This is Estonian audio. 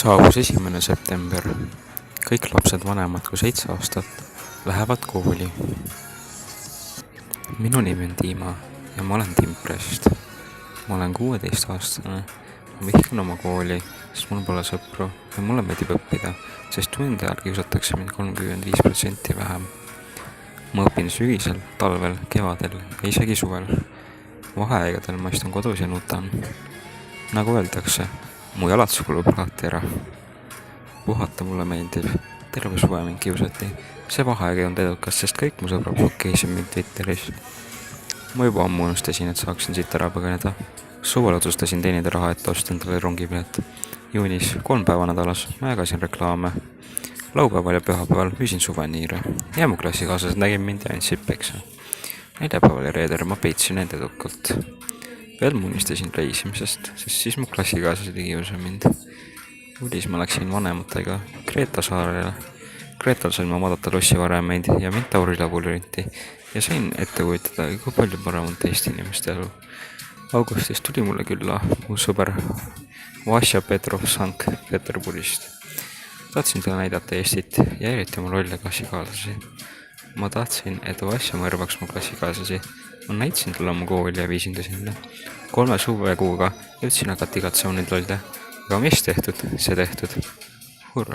Saabus 1. september. Kõik lapsed vanemad kui 7 aastat lähevad kooli. Minu nimi on Tiima ja ma olen Timprest. Ma olen 16-aastane. Ma vihkan oma kooli, sest mul pole sõpru ja mulle meeldib õppida, sest tunde ajal kiusatakse mind 35% vähem. Ma õpin sügisel, talvel, kevadel ja isegi suvel. Vaheaegadel ma istun kodus ja nutan. Nagu öeldakse, mu jalad kulub alati ära. Puhata mulle meeldib. Terve suve mind kiusati. See vaheaeg ei olnud edukas, sest kõik mu sõbrad blokeerisid mind Twitteris. Ma juba ammu unustasin, et saaksin siit ära põgeneda. Suvel otsustasin teenida raha, et osta endale rongipilet. Juunis 3 päeva nädalas ma jagasin reklaame. Laupäeval ja pühapäeval müüsin suveniire ja mu klassikaaslased nägid mind ja andsid peksa. Neljapäeval ja reedel ma peitsin end edukalt. Veel ma unistasin reisimisest, sest siis mu klassikaaslased ei kiusa mind. Uudis ma läksin vanematega Kreeta saarele. Kreetal sain ma vaadata lossivaremeid ja Mintauri labyrinti ja sain ette kujutada, kui palju parem on teiste inimeste elu. Augustis tuli mulle külla mu sõber Vasja Petrov Sankt-Peterburist. Tahtsin talle näidata Eestit ja eriti oma rolle klassikaaslasi. Ma tahtsin, et Vasja mõrvaks mu klassikaaslasi. Ma näitasin talle oma kooli ja viisin ta sinna. 3 suvekuuga jõudsin hakata igatsemaan neid lolle. Aga mis tehtud, see tehtud.